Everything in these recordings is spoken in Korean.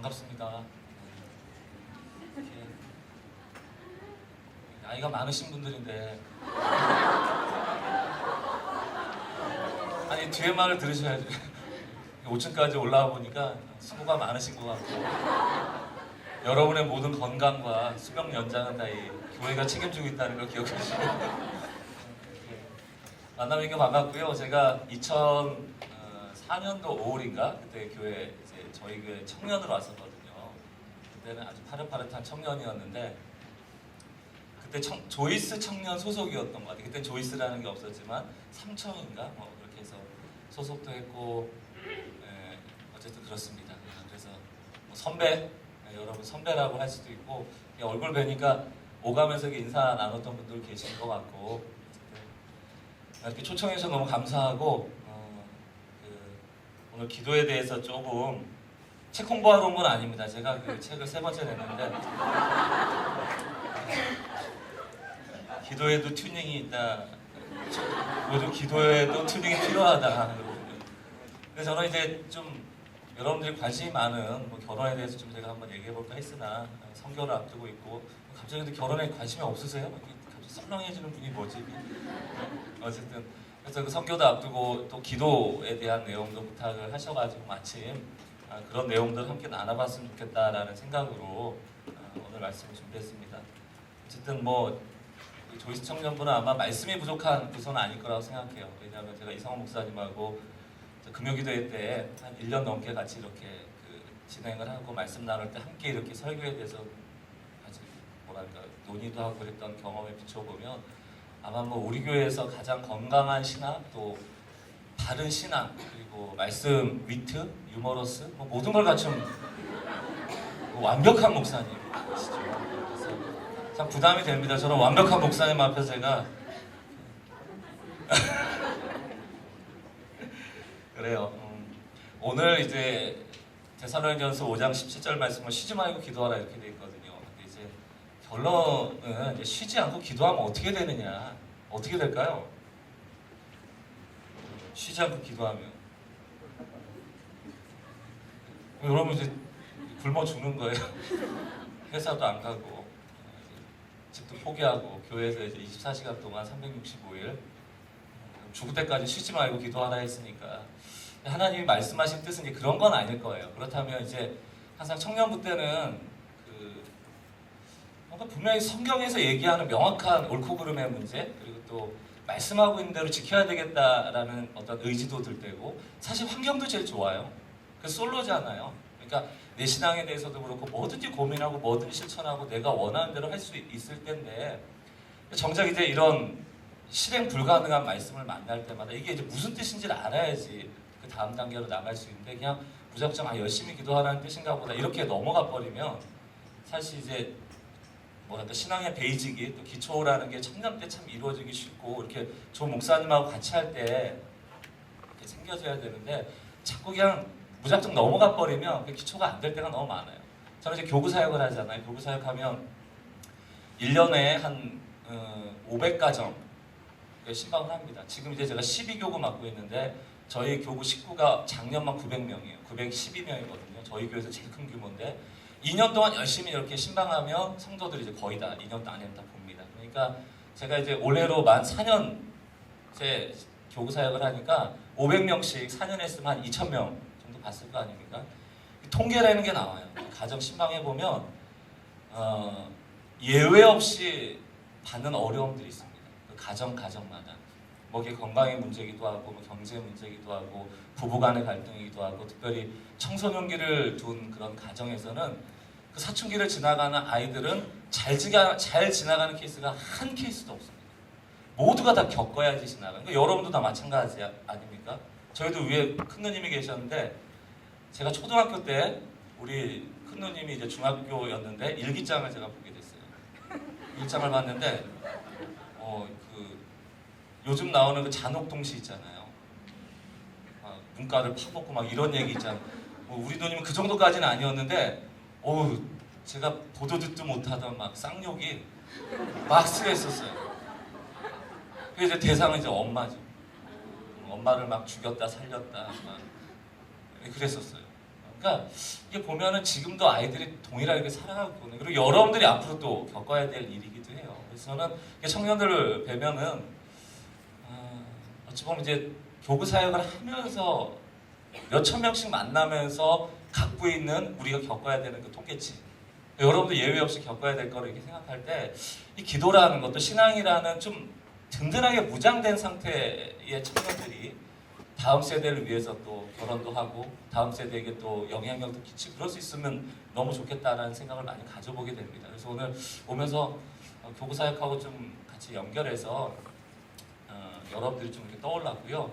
반갑습니다. 이렇게 나이가 많으신 분들인데 아니 뒤에 말을 들으셔야지. 5층까지 올라와 보니까 수고가 많으신 것 같고 여러분의 모든 건강과 수명 연장은 다 이 교회가 책임지고 있다는 걸 기억하시고 만나뵙는 게 반갑고요. 제가 2004년도 5월인가 그때 교회 이제 저희 교회 청년으로 왔었거든요. 그때는 아주 파릇파릇한 청년이었는데 그때 조이스 청년 소속이었던 것 같아요. 그때 조이스라는 게 없었지만 삼청인가 뭐 그렇게 해서 소속도 했고 어쨌든 그렇습니다. 그래서 뭐 선배 여러분 선배라고 할 수도 있고 얼굴 뵈니까 오가면서 인사 나눴던 분들 계신 것 같고 이렇게 초청해 주셔서 너무 감사하고 오늘 기도에 대해서 조금 책 홍보하러 온 건 아닙니다. 제가 그 책을 3번째 냈는데 기도에도 튜닝이 있다. 모두 기도에도 튜닝이 필요하다. 근데 저는 이제 좀 여러분들이 관심이 많은 뭐 결혼에 대해서 좀 제가 한번 얘기해 볼까 했으나 성교를 앞두고 있고 갑자기 근데 결혼에 관심이 없으세요? 갑자기 썰렁해지는 분이 뭐지? 어쨌든 그래서 그 성교도 앞두고 또 기도에 대한 내용도 부탁을 하셔가지고 마침 그런 내용들 함께 나눠봤으면 좋겠다라는 생각으로 오늘 말씀을 준비했습니다. 어쨌든 뭐 조이스 청년부는 아마 말씀이 부족한 부서는 아닐 거라고 생각해요. 왜냐하면 제가 이상호 목사님하고 금요기도회 때 한 1년 넘게 같이 이렇게 진행을 하고 말씀 나눌 때 함께 이렇게 설교에 대해서 아주 뭐랄까 논의도 하고 그랬던 경험에 비춰보면 아마 뭐 우리 교회에서 가장 건강한 신앙 또 바른 신앙 그리고 말씀 위트 유머러스 뭐 모든 걸 갖춘 완벽한 목사님이시죠. 그래서 참 부담이 됩니다. 저는 완벽한 목사님 앞에서 제가 그래요. 오늘 이제 데살로니가전서 5장 17절 말씀은 쉬지 말고 기도하라 이렇게 돼 있거든요. 근데 이제 결론은 이제 쉬지 않고 기도하면 어떻게 되느냐? 어떻게 될까요? 쉬지 않고 기도하면 여러분 이제 굶어 죽는 거예요. 회사도 안 가고 집도 포기하고 교회에서 이제 24시간 동안 365일 죽을 때까지 쉬지 말고 기도하라 했으니까 하나님이 말씀하신 뜻은 이제 그런 건 아닐 거예요. 그렇다면 이제 항상 청년부 때는 뭔가 분명히 성경에서 얘기하는 명확한 옳고 그름의 문제 그리고 또 말씀하고 있는 대로 지켜야 되겠다라는 어떤 의지도 들 때고 사실 환경도 제일 좋아요. 그래서 솔로잖아요. 그러니까 내 신앙에 대해서도 그렇고 뭐든지 고민하고 뭐든지 실천하고 내가 원하는 대로 할 수 있을 텐데 정작 이제 이런 실행 불가능한 말씀을 만날 때마다 이게 이제 무슨 뜻인지를 알아야지 그 다음 단계로 나갈 수 있는데 그냥 무작정 열심히 기도하라는 뜻인가 보다 이렇게 넘어가 버리면 사실 이제 뭐랄까 신앙의 베이직이 또 기초라는 게 청년 때 참 이루어지기 쉽고 이렇게 좋은 목사님하고 같이 할 때 이렇게 생겨져야 되는데 자꾸 그냥 무작정 넘어가 버리면 그 기초가 안 될 때가 너무 많아요. 저는 이제 교구 사역을 하잖아요. 교구 사역하면 1년에 한 500가정 신방을 합니다. 지금 이제 제가 12교구 맡고 있는데 저희 교구 식구가 작년만 900명이에요. 912명이거든요. 저희 교회에서 제일 큰 규모인데 2년 동안 열심히 이렇게 신방하면 성도들이 이제 거의 다 2년 안에는 다 봅니다. 그러니까 제가 이제 올해로 만 4년째 교구 사역을 하니까 500명씩 4년 했으면 한 2,000명 정도 봤을 거 아닙니까? 통계라는 게 나와요. 가정 신방해 보면 예외 없이 받는 어려움들이 있습니다. 가정마다 뭐 이게 건강의 문제이기도 하고 뭐 경제 문제이기도 하고 부부간의 갈등이기도 하고 특별히 청소년기를 둔 그런 가정에서는 그 사춘기를 지나가는 아이들은 잘 지나가는 케이스가 한 케이스도 없습니다. 모두가 다 겪어야지 지나가는 거. 여러분도 다 마찬가지 아닙니까? 저희도 위에 큰 누님이 계셨는데 제가 초등학교 때 우리 큰 누님이 이제 중학교였는데 일기장을 제가 보게 됐어요. 일기장을 봤는데 요즘 나오는 그 잔혹동시 있잖아요. 눈가를 파먹고 막 이런 얘기 있잖아요. 우리 누님은 그 정도까지는 아니었는데 제가 보도 듣도 못하던 막 쌍욕이 막 쓰여 있었어요. 그래서 이제 대상은 이제 엄마죠. 엄마를 막 죽였다 살렸다 막 그랬었어요. 그러니까 이게 보면은 지금도 아이들이 동일하게 살아가고 있거든요. 그리고 여러분들이 앞으로 또 겪어야 될 일이기도 해요. 그래서 저는 청년들을 뵈면은 어찌 보면 이제 교구 사역을 하면서 몇천 명씩 만나면서 갖고 있는 우리가 겪어야 되는 그 통계치, 여러분도 예외 없이 겪어야 될 거를 이렇게 생각할 때 이 기도라는 것도 신앙이라는 좀 든든하게 무장된 상태의 청년들이 다음 세대를 위해서 또 결혼도 하고 다음 세대에게 또 영향력도 끼치고 그럴 수 있으면 너무 좋겠다라는 생각을 많이 가져보게 됩니다. 그래서 오늘 오면서 교구 사역하고 좀 같이 연결해서 여러분들이 좀 이렇게 떠올랐고요.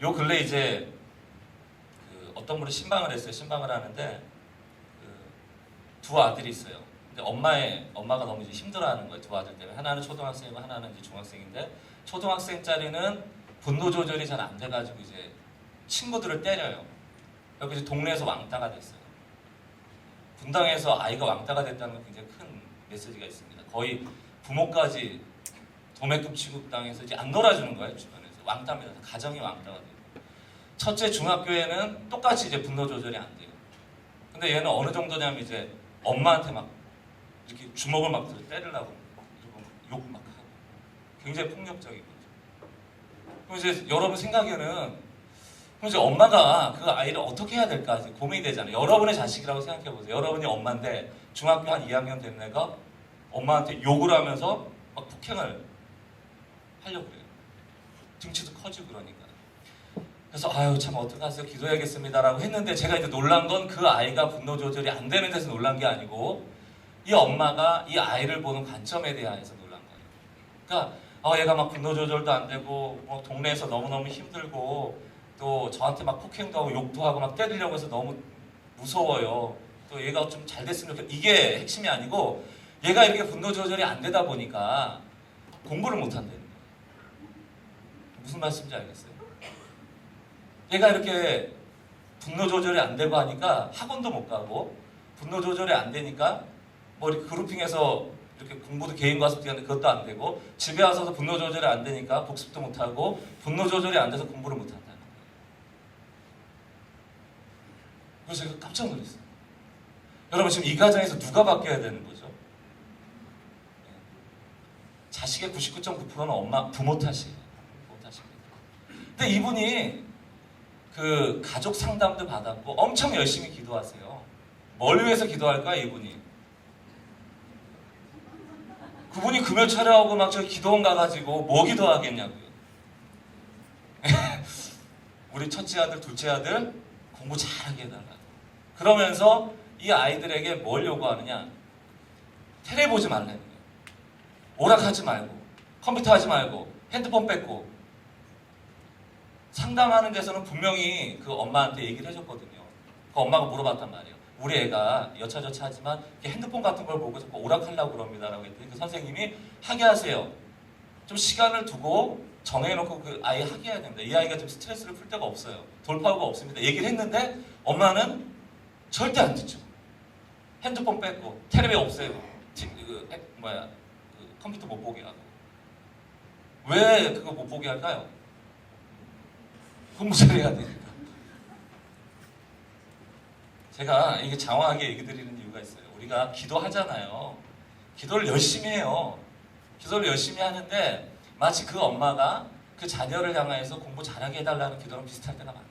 요 근래 이제 어떤 분이 신방을 했어요. 신방을 하는데 두 아들이 있어요. 근데 엄마가 너무 이제 힘들어하는 거예요. 두 아들 때문에. 하나는 초등학생이고 하나는 이제 중학생인데 초등학생짜리는 분노 조절이 잘 안 돼가지고 이제 친구들을 때려요. 그리고 이제 동네에서 왕따가 됐어요. 분당에서 아이가 왕따가 됐다는 건 굉장히 큰 메시지가 있습니다. 거의 부모까지 도매급 취급당해서 이제 안 놀아주는 거예요. 주변에서 왕따입니다. 가정이 왕따가 돼요. 첫째 중학교에는 똑같이 이제 분노 조절이 안 돼요. 근데 얘는 어느 정도냐면 이제 엄마한테 막 이렇게 주먹을 막 때리려고 그리고 욕 막 하고 굉장히 폭력적인 거죠. 그럼 이제 여러분 생각에는 그럼 이제 엄마가 그 아이를 어떻게 해야 될까 이제 고민이 되잖아요. 여러분의 자식이라고 생각해 보세요. 여러분이 엄마인데 중학교 한 2학년 된 애가 엄마한테 욕을 하면서 막 폭행을 하려고 그래요. 등치도 커지고 그러니까. 그래서 아유 참 어떡하세요 기도해야겠습니다라고 했는데 제가 이제 놀란 건 그 아이가 분노 조절이 안 되는 데서 놀란 게 아니고 이 엄마가 이 아이를 보는 관점에 대해서 놀란 거예요. 그러니까 얘가 막 분노 조절도 안 되고 동네에서 너무너무 힘들고 또 저한테 막 폭행도 하고 욕도 하고 막 때리려고 해서 너무 무서워요. 또 얘가 좀 잘 됐으면 좋겠다. 이게 핵심이 아니고 얘가 이렇게 분노 조절이 안 되다 보니까 공부를 못 한다는 거예요. 무슨 말씀인지 알겠어요? 얘가 이렇게 분노 조절이 안 되고 하니까 학원도 못 가고 분노 조절이 안 되니까 뭐 이렇게 그룹핑해서 이렇게 공부도 개인 과습도 하는데 그것도 안 되고 집에 와서도 분노 조절이 안 되니까 복습도 못 하고 분노 조절이 안 돼서 공부를 못 한다는 거예요. 그래서 제가 깜짝 놀랐어요. 여러분 지금 이 가정에서 누가 바뀌어야 되는 거죠? 자식의 99.9%는 부모 탓이에요. 부모 탓입니다. 근데 이분이 그 가족 상담도 받았고 엄청 열심히 기도하세요. 뭘 위해서 기도할까요, 이분이? 그분이 금요 촬영하고 막 저 기도원 가가지고 뭐 기도하겠냐고요. 우리 첫째 아들, 둘째 아들 공부 잘하게 해달라고. 그러면서 이 아이들에게 뭘 요구하느냐? 테레 보지 말라는 거예요. 오락하지 말고, 컴퓨터 하지 말고, 핸드폰 뺏고. 상담하는 데서는 분명히 그 엄마한테 얘기를 해줬거든요. 그 엄마가 물어봤단 말이에요. 우리 애가 여차저차 하지만 핸드폰 같은 걸 보고 자꾸 오락하려고 그럽니다. 라고 했더니 그 선생님이 하게 하세요. 좀 시간을 두고 정해놓고 그 아이 하게 해야 됩니다. 이 아이가 좀 스트레스를 풀 데가 없어요. 돌파구가 없습니다. 얘기를 했는데 엄마는 절대 안 듣죠. 핸드폰 뺏고 텔레비 없애고 컴퓨터 못 보게 하고. 왜 그거 못 보게 할까요? 공부 잘해야 되니까. 제가 이게 장황하게 얘기 드리는 이유가 있어요. 우리가 기도하잖아요. 기도를 열심히 해요. 기도를 열심히 하는데 마치 그 엄마가 그 자녀를 향해서 공부 잘하게 해달라는 기도랑 비슷할 때가 많아요.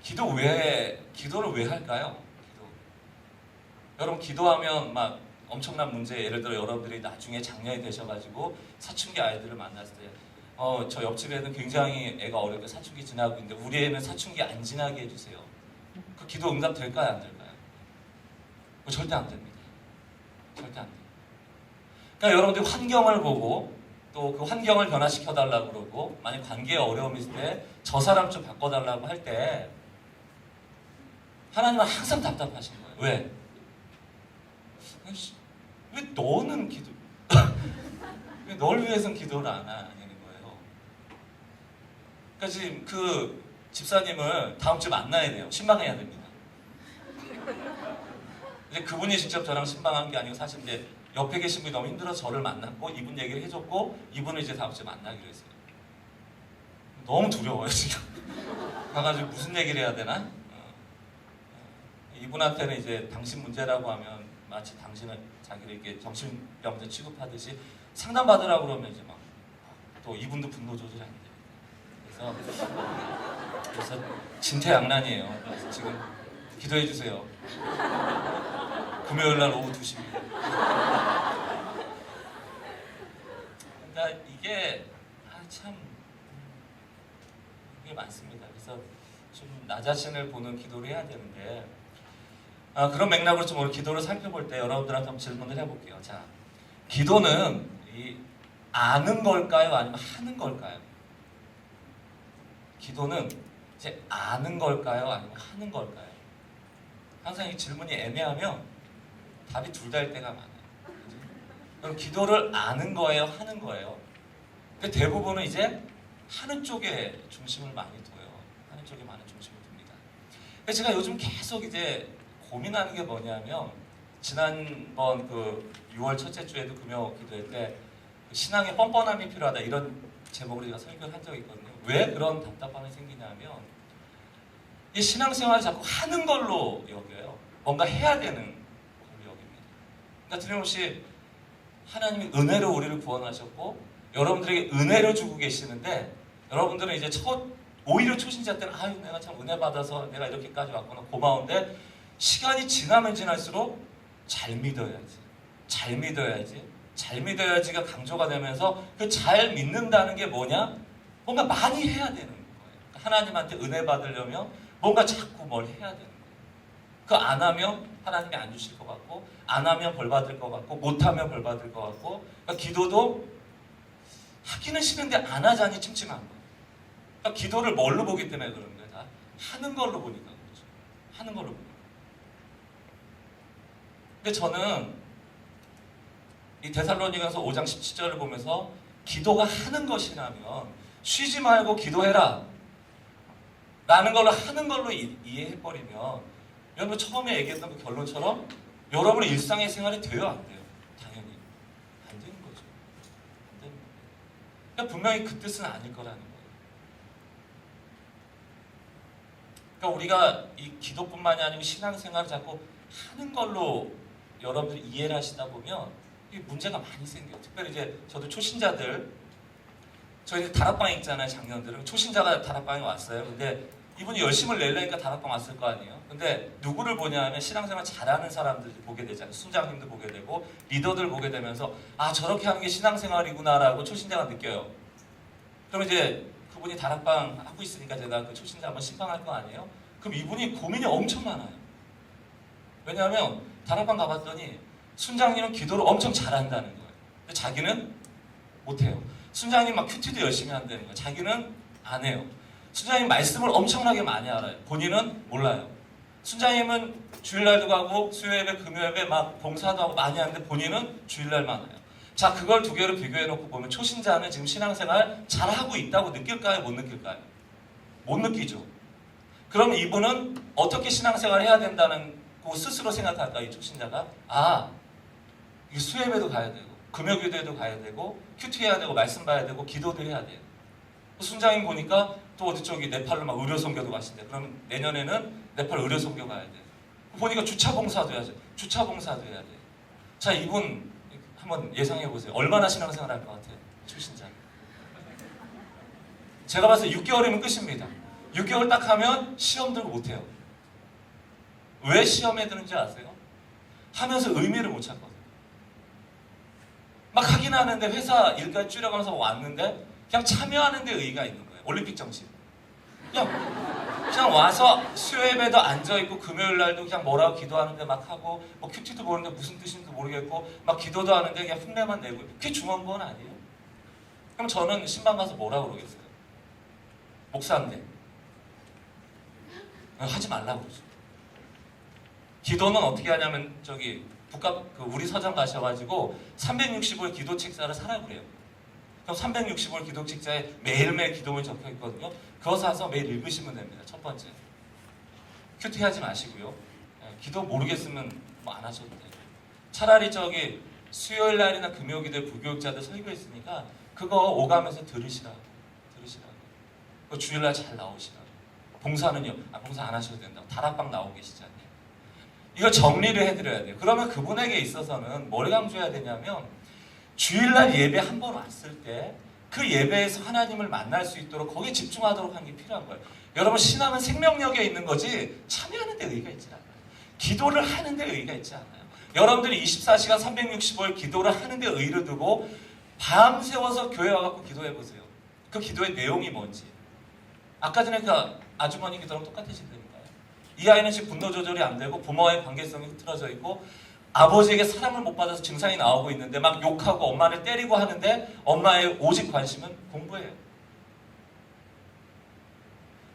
기도를 왜 할까요? 여러분 기도하면 막 엄청난 문제, 예를 들어 여러분들이 나중에 장년이 되셔가지고 사춘기 아이들을 만났을 때 저 옆집 애는 굉장히 애가 어렵게 사춘기 지나고 있는데 우리 애는 사춘기 안 지나게 해주세요. 그 기도 응답 될까요? 안 될까요? 절대 안 됩니다. 절대 안 돼요. 그러니까 여러분들이 환경을 보고 또 그 환경을 변화시켜달라고 그러고 만약 관계에 어려움이 있을 때 저 사람 좀 바꿔달라고 할 때 하나님은 항상 답답하신 거예요. 왜? 왜 너는 왜 널 위해서는 기도를 안 하냐는 거예요. 그러니까 지금 그 집사님을 다음 주에 만나야 돼요. 신방해야 됩니다. 이제 그분이 직접 저랑 신방한 게 아니고 사실 이제 옆에 계신 분이 너무 힘들어서 저를 만났고 이분 얘기를 해줬고 이분을 이제 다음 주에 만나기로 했어요. 너무 두려워요 지금. 가가지고 무슨 얘기를 해야 되나? 이분한테는 이제 당신 문제라고 하면 마치 당신은 자기를 이렇게 정신병자 취급하듯이 상담받으라고 그러면 이제 막 또 이분도 분노 조절이 안 돼요. 그래서 진퇴양난이에요. 그래서 지금 기도해 주세요. 금요일 날 오후 2시입니다. 그러니까 이게 참 이게 많습니다. 그래서 좀 나 자신을 보는 기도를 해야 되는데 그런 맥락으로 좀 오늘 기도를 살펴볼 때 여러분들한테 한번 질문을 해볼게요. 자, 기도는 이 아는 걸까요? 아니면 하는 걸까요? 기도는 이제 아는 걸까요? 아니면 하는 걸까요? 항상 이 질문이 애매하면 답이 둘 다일 때가 많아요. 그죠? 그럼 기도를 아는 거예요? 하는 거예요? 근데 대부분은 이제 하는 쪽에 중심을 많이 둬요. 하는 쪽에 많은 중심을 둡니다. 그래서 제가 요즘 계속 이제 고민하는 게 뭐냐면 지난번 그 6월 첫째 주에도 금요 기도회 때 신앙의 뻔뻔함이 필요하다 이런 제목으로 제가 설교를 한 적이 있거든요. 왜 그런 답답함이 생기냐면 이 신앙생활을 자꾸 하는 걸로 여겨요. 뭔가 해야 되는 걸로 여깁니다. 그러니까 틀림없이 하나님이 은혜로 우리를 구원하셨고 여러분들에게 은혜를 주고 계시는데 여러분들은 이제 오히려 초신자 때는 아유 내가 참 은혜 받아서 내가 이렇게까지 왔구나 고마운데 시간이 지나면 지날수록 잘 믿어야지 잘 믿어야지 잘 믿어야지가 강조가 되면서 그 잘 믿는다는 게 뭐냐? 뭔가 많이 해야 되는 거예요. 하나님한테 은혜 받으려면 뭔가 자꾸 뭘 해야 되는 거예요. 그거 안 하면 하나님이 안 주실 것 같고 안 하면 벌 받을 것 같고 못하면 벌 받을 것 같고 그러니까 기도도 하기는 싫은데 안 하자니 찜찜한 거예요. 그러니까 기도를 뭘로 보기 때문에 그런 거예요. 다 하는 걸로 보니까 그렇죠. 하는 걸로 보니까. 근데 저는 이 데살로니가서 5장 17절을 보면서 기도가 하는 것이라면 쉬지 말고 기도해라 라는 걸로 하는 걸로 이해해버리면 여러분 처음에 얘기했던 그 결론처럼 여러분의 일상의 생활이 돼요 안 돼요? 당연히 안 되는 거죠. 안 되는 거예요. 그러니까 분명히 그 뜻은 아닐 거라는 거예요. 그러니까 우리가 이 기도뿐만이 아니고 신앙생활을 자꾸 하는 걸로 여러분들이 이해를 하시다 보면 이 문제가 많이 생겨요. 특별히 이제 저도 초신자들 저희 다락방에 있잖아요. 작년들은 초신자가 다락방에 왔어요. 근데 이분이 열심을 내려니까 다락방 왔을 거 아니에요. 근데 누구를 보냐 하면 신앙생활 잘하는 사람들 보게 되잖아요. 순장님도 보게 되고 리더들 보게 되면서 아 저렇게 하는 게 신앙생활이구나라고 초신자가 느껴요. 그럼 이제 그분이 다락방 하고 있으니까 제가 그 초신자 한번 심판할 거 아니에요. 그럼 이분이 고민이 엄청 많아요. 왜냐하면 다락방 가봤더니 순장님은 기도를 엄청 잘한다는 거예요. 근데 자기는 못해요. 순장님 막 큐티도 열심히 한다는 거예요. 자기는 안 해요. 순장님 말씀을 엄청나게 많이 알아요. 본인은 몰라요. 순장님은 주일날도 가고 수요예배, 금요예배 막 봉사도 하고 많이 하는데 본인은 주일날만 와요. 자, 그걸 두 개를 비교해놓고 보면 초신자는 지금 신앙생활 잘하고 있다고 느낄까요? 못 느낄까요? 못 느끼죠. 그럼 이분은 어떻게 신앙생활을 해야 된다는 거 스스로 생각할까요? 이 초신자가? 수예배도 가야 되고 금요기도에도 가야 되고 큐티 해야 되고 말씀 봐야 되고 기도도 해야 돼요. 순장님 보니까 또 어디 저기 네팔로 막 의료 선교도 가신대. 그러면 내년에는 네팔 의료 선교 가야 돼. 보니까 주차 봉사도 해야죠. 주차 봉사도 해야 돼. 자, 이분 한번 예상해 보세요. 얼마나 신앙생활 할 것 같아요? 초신자. 제가 봤을 때 6개월이면 끝입니다. 6개월 딱 하면 시험 들고 못 해요. 왜 시험에 드는지 아세요? 하면서 의미를 못 찾거든요. 막 하긴 하는데 회사 일까지 줄여가면서 왔는데 그냥 참여하는 데 의의가 있는 거예요. 올림픽 정신. 그냥 와서 수요예배도 앉아있고 금요일날도 그냥 뭐라고 기도하는데 막 하고 뭐 큐티도 보는데 무슨 뜻인지도 모르겠고 막 기도도 하는데 그냥 흉내만 내고 그게 중요한 건 아니에요. 그럼 저는 신방 가서 뭐라고 그러겠어요? 목사인데 하지 말라고 그러죠. 기도는 어떻게 하냐면 저기 우리 서점 가셔가지고 365일 기도 책자를 사라고 그래요. 그럼 365일 기도 책자에 매일매일 기도문이 적혀 있거든요. 그거 사서 매일 읽으시면 됩니다. 첫 번째. 큐티 하지 마시고요. 기도 모르겠으면 뭐 안 하셔도 돼요. 차라리 저기 수요일 날이나 금요 기도에 부교육자들 설교했으니까 그거 오가면서 들으시라고. 주일날 잘 나오시라고. 봉사는요. 봉사 안 하셔도 된다고. 다락방 나오고 계시잖아요. 이거 정리를 해드려야 돼요. 그러면 그분에게 있어서는 뭘 강조해야 되냐면 주일날 예배 한 번 왔을 때 그 예배에서 하나님을 만날 수 있도록 거기에 집중하도록 하는 게 필요한 거예요. 여러분 신앙은 생명력에 있는 거지 참여하는 데 의의가 있지 않아요. 기도를 하는 데 의의가 있지 않아요. 여러분들이 24시간 365일 기도를 하는 데 의의를 두고 밤새워서 교회 와갖고 기도해 보세요. 그 기도의 내용이 뭔지. 아까 전에 그 아주머니 기도랑 똑같으시다니까요. 이 아이는 지금 분노 조절이 안 되고 부모와의 관계성이 흐트러져 있고 아버지에게 사랑을 못 받아서 증상이 나오고 있는데 막 욕하고 엄마를 때리고 하는데 엄마의 오직 관심은 공부예요.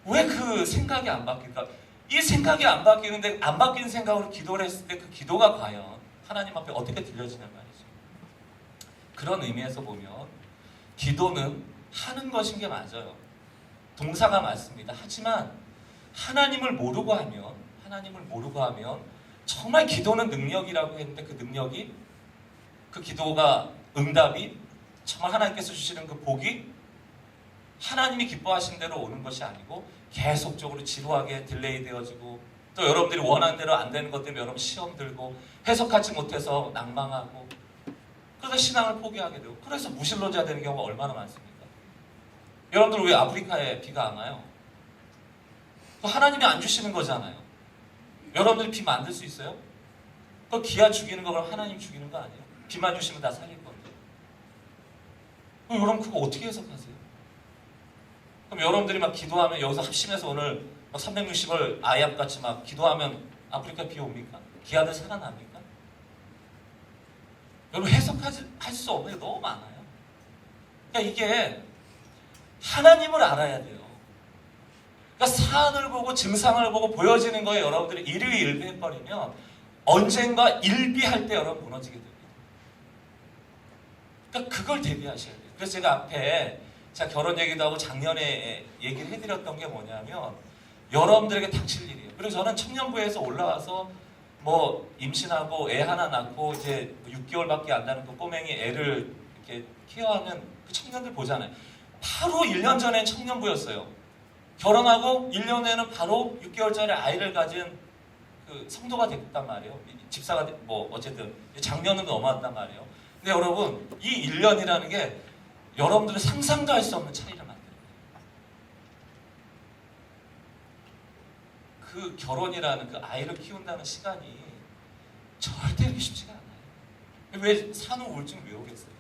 왜 그 생각이 안 바뀔까? 이 생각이 안 바뀌는데 안 바뀌는 생각으로 기도를 했을 때 그 기도가 과연 하나님 앞에 어떻게 들려지냔 말이죠. 그런 의미에서 보면 기도는 하는 것인 게 맞아요. 동사가 맞습니다. 하지만 하나님을 모르고 하면 정말 기도는 능력이라고 했는데 그 능력이 그 기도가 응답이 정말 하나님께서 주시는 그 복이 하나님이 기뻐하신 대로 오는 것이 아니고 계속적으로 지루하게 딜레이 되어지고 또 여러분들이 원하는 대로 안 되는 것 때문에 여러분 시험 들고 해석하지 못해서 낭망하고 그래서 신앙을 포기하게 되고 그래서 무신론자 되는 경우가 얼마나 많습니까? 여러분들 왜 아프리카에 비가 안 와요? 하나님이 안 주시는 거잖아요. 여러분들이 비 만들 수 있어요? 그 기아 죽이는 거 그럼 하나님 죽이는 거 아니에요? 비만 주시면 다 살릴 건데. 그럼 여러분 그거 어떻게 해석하세요? 그럼 여러분들이 막 기도하면 여기서 합심해서 오늘 360을 아이압같이 막 기도하면 아프리카 비 옵니까? 기아들 살아납니까? 여러분 해석할 수 없는 게 너무 많아요. 그러니까 이게 하나님을 알아야 돼요. 그러니까 사안을 보고 증상을 보고 보여지는 거에 여러분들이 일희일비해버리면 언젠가 일비할 때 여러분 무너지게 됩니다. 그러니까 그걸 대비하셔야 돼요. 그래서 제가 앞에 제가 결혼 얘기도 하고 작년에 얘기를 해드렸던 게 뭐냐면 여러분들에게 닥칠 일이에요. 그리고 저는 청년부에서 올라와서 뭐 임신하고 애 하나 낳고 이제 6개월밖에 안 나는 그 꼬맹이 애를 이렇게 케어하는 그 청년들 보잖아요. 바로 1년 전엔 청년부였어요. 결혼하고 1년 후에는 바로 6개월짜리 아이를 가진 그 성도가 됐단 말이에요. 집사가 뭐 어쨌든 작년은 넘어왔단 말이에요. 근데 여러분 이 1년이라는 게 여러분들은 상상도 할 수 없는 차이를 만들어요. 그 결혼이라는 그 아이를 키운다는 시간이 절대 이렇게 쉽지가 않아요. 왜 산후 우울증이 왜 오겠어요?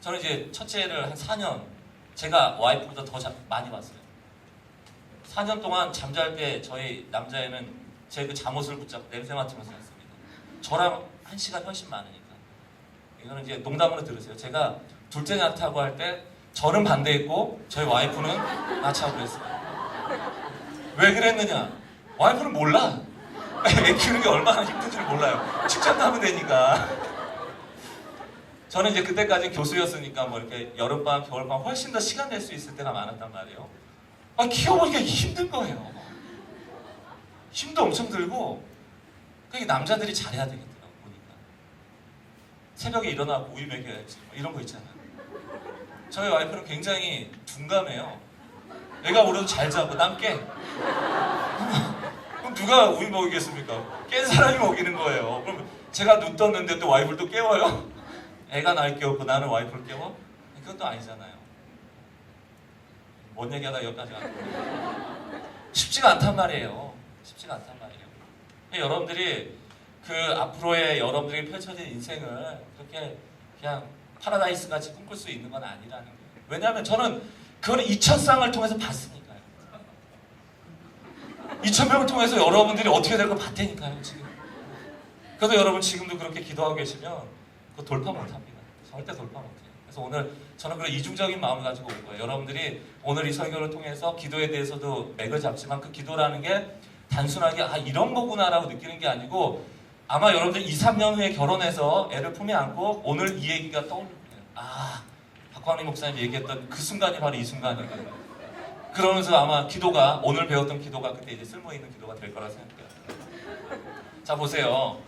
저는 이제 첫째를 한 4년 제가 와이프보다 더 많이 봤어요. 4년 동안 잠잘 때 저희 남자애는 제 그 잠옷을 붙잡고 냄새 맡으면서 잤습니다. 저랑 1시간 훨씬 많으니까. 이거는 이제 농담으로 들으세요. 제가 둘째 낳다고 할 때 저는 반대했고 저희 와이프는 낳자고 그랬어요. 왜 그랬느냐? 와이프는 몰라. 애 키우는 게 얼마나 힘든지를 몰라요. 직장 가면 되니까. 저는 이제 그때까지 교수였으니까 뭐 이렇게 여름밤, 겨울밤 훨씬 더 시간 낼 수 있을 때가 많았단 말이에요. 키워보니까 힘든 거예요. 힘도 엄청 들고, 그러니까 남자들이 잘해야 되겠더라고, 보니까. 새벽에 일어나고 우유 먹여야지, 뭐 이런 거 있잖아요. 저희 와이프는 굉장히 둔감해요. 애가 오래도 잘 자고, 난 깨. 그럼 누가 우유 먹이겠습니까? 깬 사람이 먹이는 거예요. 그럼 제가 눈 떴는데 또 와이프를 또 깨워요? 애가 날 깨웠고 나는 와이프를 깨워? 그건 또 아니잖아요. 뭔 얘기하다 여기까지 가는 거예요. 쉽지가 않단 말이에요. 쉽지가 않단 말이에요. 여러분들이 그 앞으로의 여러분들에게 펼쳐진 인생을 그렇게 그냥 파라다이스 같이 꿈꿀 수 있는 건 아니라는 거예요. 왜냐하면 저는 그거는 2000쌍을 통해서 봤으니까요. 2000명을 통해서 여러분들이 어떻게 될 걸 봤다니까요, 지금. 그래서 여러분 지금도 그렇게 기도하고 계시면 그거 돌파 못합니다. 절대 돌파 못해요. 그래서 오늘 저는 그런 이중적인 마음을 가지고 올 거예요. 여러분들이 오늘 이 설교를 통해서 기도에 대해서도 맥을 잡지만 그 기도라는 게 단순하게 이런 거구나라고 느끼는 게 아니고 아마 여러분들 2, 3년 후에 결혼해서 애를 품에 안고 오늘 이 얘기가 떠오를 거예요. 박광림 목사님 얘기했던 그 순간이 바로 이 순간이거든요. 그러면서 아마 기도가 오늘 배웠던 기도가 그때 이제 쓸모있는 기도가 될 거라 생각해요. 자 보세요.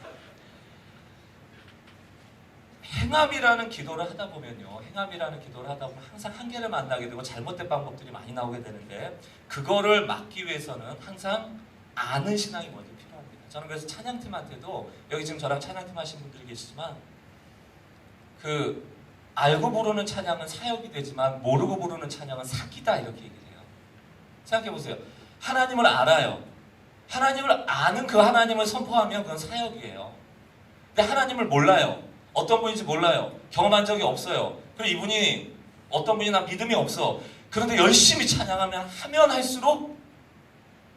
행함이라는 기도를 하다 보면요. 행함이라는 기도를 하다 보면 항상 한계를 만나게 되고 잘못된 방법들이 많이 나오게 되는데 그거를 막기 위해서는 항상 아는 신앙이 먼저 필요합니다. 저는 그래서 찬양팀한테도 여기 지금 저랑 찬양팀 하신 분들이 계시지만 그 알고 부르는 찬양은 사역이 되지만 모르고 부르는 찬양은 사기다 이렇게 얘기를 해요. 생각해 보세요. 하나님을 알아요. 하나님을 아는 그 하나님을 선포하면 그건 사역이에요. 근데 하나님을 몰라요. 어떤 분인지 몰라요. 경험한 적이 없어요. 그리고 이분이 어떤 분이나 믿음이 없어. 그런데 열심히 찬양하면 하면 할수록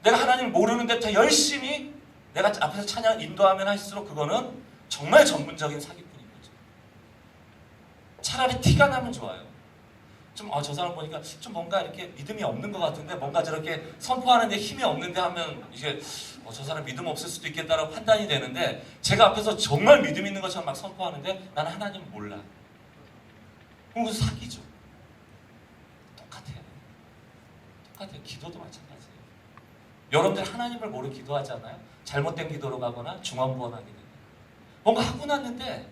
내가 하나님을 모르는데 더 열심히 내가 앞에서 찬양 인도하면 할수록 그거는 정말 전문적인 사기꾼인 거죠. 차라리 티가 나면 좋아요. 좀 저 사람 보니까 좀 뭔가 이렇게 믿음이 없는 것 같은데 뭔가 저렇게 선포하는데 힘이 없는데 하면 이제 저 사람 믿음 없을 수도 있겠다라고 판단이 되는데 제가 앞에서 정말 믿음 있는 것처럼 막 선포하는데 나는 하나님을 몰라. 그럼 그거 사기죠. 똑같아요. 기도도 마찬가지예요. 여러분들 하나님을 모르고 기도하잖아요. 잘못된 기도로 가거나 중언부언하게 돼요. 뭔가 하고 났는데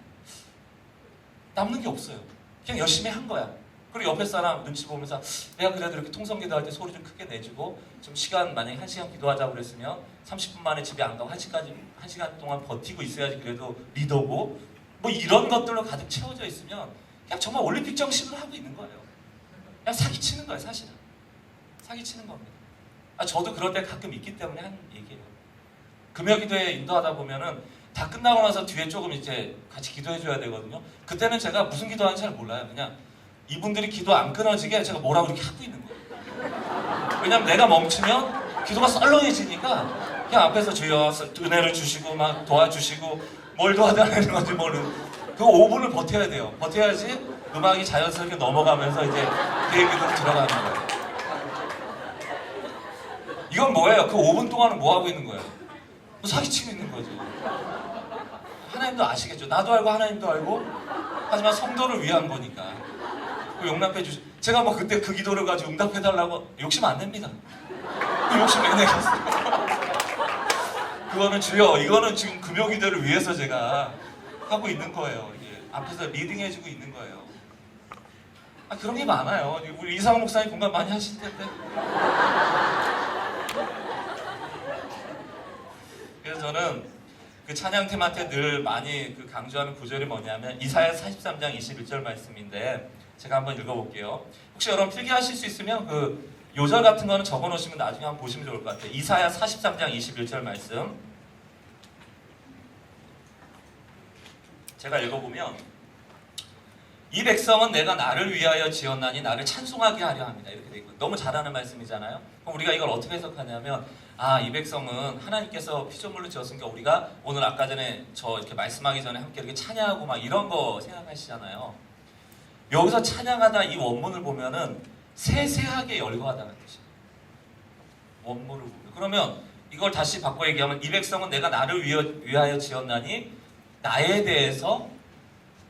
남는 게 없어요. 그냥 열심히 한 거야. 그리고 옆에 사람 눈치 보면서 내가 그래도 이렇게 통성 기도할 때 소리 좀 크게 내주고 좀 시간 만약에 1시간 기도하자고 그랬으면 30분 만에 집에 안 가고 1시간 동안 버티고 있어야지 그래도 리더고 뭐 이런 것들로 가득 채워져 있으면 그냥 정말 올림픽 정신으로 하고 있는 거예요. 그냥 사기치는 거예요, 사실은. 사기치는 겁니다. 저도 그럴 때 가끔 있기 때문에 한 얘기예요. 금요기도에 인도하다 보면은 다 끝나고 나서 뒤에 조금 이제 같이 기도해줘야 되거든요. 그때는 제가 무슨 기도하는지 잘 몰라요. 그냥 이분들이 기도 안 끊어지게 제가 뭐라고 이렇게 하고 있는 거예요. 왜냐면 내가 멈추면 기도가 썰렁해지니까 그냥 앞에서 주여 은혜를 주시고 막 도와주시고 뭘 도와달라는 건지 모르는 그 5분을 버텨야 돼요. 버텨야지 음악이 자연스럽게 넘어가면서 이제 내 기도로 들어가는 거예요. 이건 뭐예요? 그 5분 동안은 뭐 하고 있는 거예요? 뭐 사기치고 있는 거죠. 하나님도 아시겠죠? 나도 알고 하나님도 알고 하지만 성도를 위한 거니까 용납해 주시. 제가 뭐 그때 그 기도를 가지고 응답해달라고 욕심 안 냅니다. 그 욕심 왜 내겠어요? 그거는 주여 이거는 지금 금요기도를 위해서 제가 하고 있는 거예요. 이게 앞에서 리딩해주고 있는 거예요. 그런 게 많아요. 우리 이상호 목사님 공감 많이 하실 텐데. 그래서 저는 그 찬양팀한테 늘 많이 그 강조하는 구절이 뭐냐면 이사야 43장 21절 말씀인데 제가 한번 읽어볼게요. 혹시 여러분 필기하실 수 있으면 그 요절 같은 거는 적어놓으시면 나중에 한번 보시면 좋을 것 같아요. 이사야 43장 21절 말씀 제가 읽어보면 이 백성은 내가 나를 위하여 지었나니 나를 찬송하게 하려 합니다. 이렇게 되어 있고 너무 잘하는 말씀이잖아요. 그럼 우리가 이걸 어떻게 해석하냐면 이 백성은 하나님께서 피조물로 지었으니까 우리가 오늘 아까 전에 저 이렇게 말씀하기 전에 함께 이렇게 찬양하고 막 이런 거 생각하시잖아요. 여기서 찬양하다 이 원문을 보면은 세세하게 열거하다는 뜻이에요. 원문을 보면. 그러면 이걸 다시 바꿔 얘기하면 이 백성은 내가 나를 위하여 지었나니 나에 대해서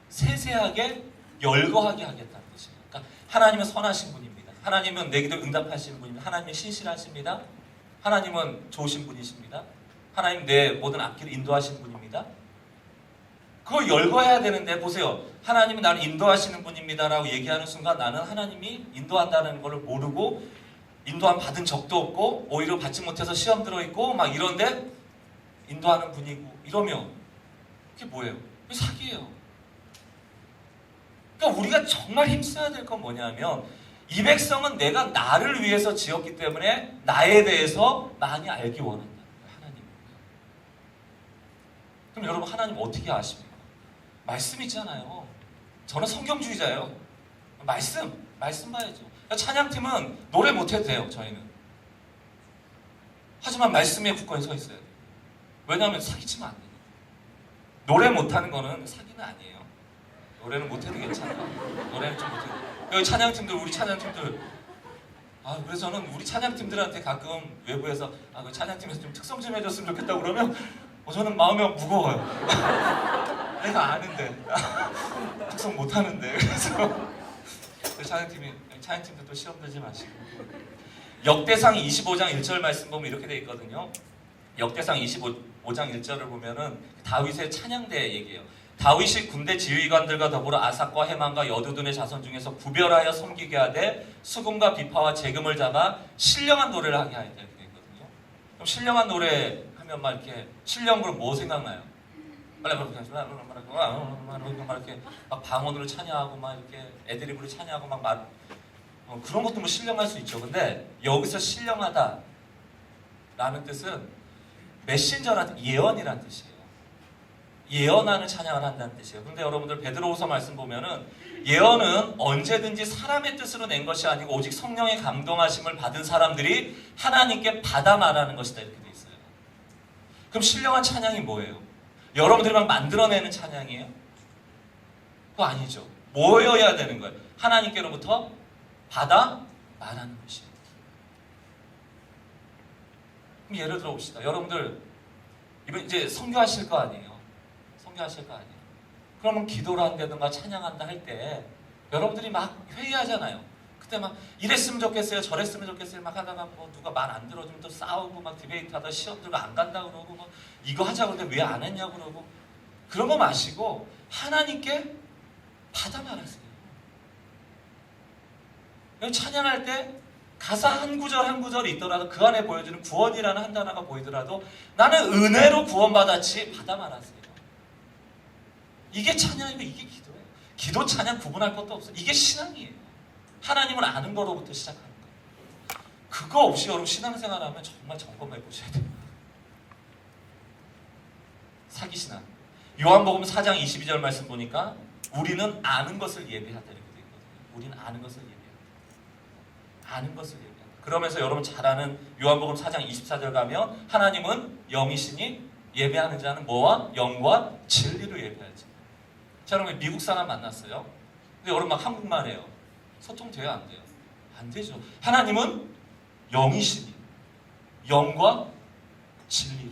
세세하게 열거하게 하겠다는 뜻이에요. 그러니까 하나님은 선하신 분입니다. 하나님은 내 기도 응답하시는 분입니다. 하나님은 신실하십니다. 하나님은 좋으신 분이십니다. 하나님 내 모든 앞길을 인도하시는 분입니다. 그걸 열거해야 되는데 보세요. 하나님이 나를 인도하시는 분입니다 라고 얘기하는 순간 나는 하나님이 인도한다는 걸 모르고 인도함 받은 적도 없고 오히려 받지 못해서 시험 들어있고 막 이런데 인도하는 분이고 이러면 그게 뭐예요? 그게 사기예요. 그러니까 우리가 정말 힘써야 될 건 뭐냐면 이 백성은 내가 나를 위해서 지었기 때문에 나에 대해서 많이 알기 원한다. 하나님. 그럼 여러분 하나님 어떻게 아십니까? 말씀 있잖아요. 저는 성경주의자예요. 말씀 봐야죠. 그러니까 찬양팀은 노래 못해도 돼요. 저희는. 하지만 말씀에 굳건히 서 있어야 돼요. 왜냐하면 사기치면 안 돼요. 노래 못하는 거는 사기는 아니에요. 노래는 못해도 괜찮아요. 노래는 좀 못해도. 여기 찬양팀들, 우리 찬양팀들. 그래서 저는 우리 찬양팀들한테 가끔 외부에서 그 찬양팀에서 좀 특성 좀 해줬으면 좋겠다고 그러면 저는 마음이 무거워요. 내가 아는데 특성 못하는데. 그래서 찬양팀도 또 시험 들지 마시고. 역대상 25장 1절 말씀 보면 이렇게 돼 있거든요. 역대상 25장 1절을 보면은 다윗의 찬양대 얘기예요. 다윗이 군대 지휘관들과 더불어 아삭과 해만과 여두둔의 자손 중에서 구별하여 섬기게 하되 수금과 비파와 재금을 잡아 신령한 노래를 하게 하였다 이렇게 되거든요. 그럼 신령한 노래 하면 막 이렇게 신령으로 뭐 생각나요? 막 이렇게 막 방언으로 찬양하고 막 이렇게 애드리브로 찬양하고 막 그런 것도 뭐 신령할 수 있죠. 근데 여기서 신령하다라는 뜻은 메신저라는 예언이라는 뜻이에요. 예언하는 찬양을 한다는 뜻이에요. 근데 여러분들 베드로후서 말씀 보면은 예언은 언제든지 사람의 뜻으로 낸 것이 아니고 오직 성령의 감동하심을 받은 사람들이 하나님께 받아 말하는 것이다 이렇게 돼 있어요. 그럼 신령한 찬양이 뭐예요? 여러분들이 막 만들어내는 찬양이에요? 그거 아니죠. 뭐여야 되는 거예요? 하나님께로부터 받아 말하는 것이에요. 그럼 예를 들어 봅시다. 여러분들 이번 이제 선교하실 거 아니에요? 선교하실 거 아니에요? 그러면 기도를 한다든가 찬양한다 할 때 여러분들이 막 회의하잖아요. 그때 막 이랬으면 좋겠어요, 저랬으면 좋겠어요 막 하다가 뭐 누가 말 안 들어주면 또 싸우고 막 디베이트하다 시험 들고 안 간다 그러고 뭐 이거 하자고 그러는데 왜 안 했냐 그러고 그런 거 마시고 하나님께 받아 말하세요. 찬양할 때 가사 한 구절 한 구절이 있더라도 그 안에 보여주는 구원이라는 한 단어가 보이더라도 나는 은혜로 구원받았지 받아 말하세요. 이게 찬양이고 이게 기도예요. 기도 찬양 구분할 것도 없어요. 이게 신앙이에요. 하나님을 아는 거로부터 시작하는 거예요. 그거 없이 여러분 신앙생활하면 정말 점검해 보셔야 돼요. 사기신앙. 요한복음 4장 22절 말씀 보니까 우리는 아는 것을 예배하다 이렇게 되어 있거든요. 우리는 아는 것을 예배하다. 아는 것을 예배하다. 그러면서 여러분 잘 아는 요한복음 4장 24절 가면 하나님은 영이시니 예배하는 자는 뭐와? 영과 진리로 예배하지. 자, 여러분 미국 사람 만났어요. 근데 여러분 막 한국말 해요. 소통돼요? 안 돼요? 안 되죠. 하나님은 영이시니 영과 진리로.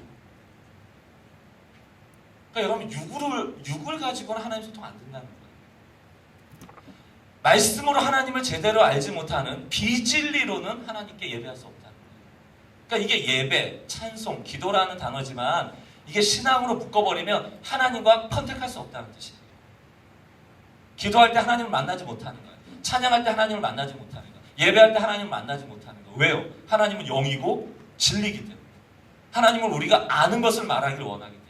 그러니까 여러분 육을 가지고는 하나님 소통 안 된다는 거예요. 말씀으로 하나님을 제대로 알지 못하는 비진리로는 하나님께 예배할 수 없다는 거예요. 그러니까 이게 예배, 찬송, 기도라는 단어지만 이게 신앙으로 묶어버리면 하나님과 컨택할 수 없다는 뜻이에요. 기도할 때 하나님을 만나지 못하는 거예요. 찬양할 때 하나님을 만나지 못하는 거예요. 예배할 때 하나님을 만나지 못하는 거예요. 왜요? 하나님은 영이고 진리이기 때문에. 하나님은 우리가 아는 것을 말하기를 원하기 때문에.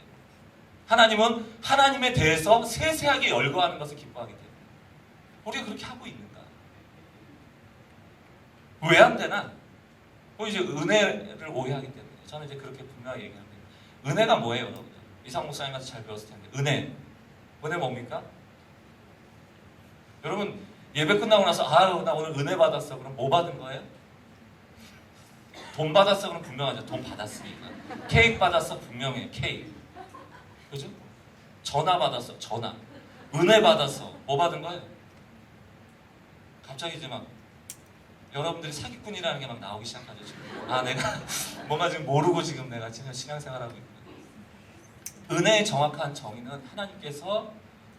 하나님은 하나님에 대해서 세세하게 열거하는 것을 기뻐하기 때문에. 우리가 그렇게 하고 있는가? 왜 안 되나? 이제 은혜를 오해하기 때문에. 저는 이제 그렇게 분명하게 얘기합니다. 은혜가 뭐예요, 여러분? 이상 목사님 같이 잘 배웠을 텐데. 은혜 뭡니까? 여러분 예배 끝나고 나서 아유 나 오늘 은혜 받았어. 그럼 뭐 받은 거예요? 돈 받았어. 그럼 분명하죠. 돈 받았으니까. 케이크 받았어. 분명해. 케이크. 그죠? 전화 받았어. 전화. 은혜 받았어. 뭐 받은 거예요? 갑자기 이제 막 여러분들이 사기꾼이라는 게 막 나오기 시작하죠. 지금. 아 내가 뭔가 지금 모르고 지금 내가 지금 신앙생활하고 있구나. 은혜의 정확한 정의는 하나님께서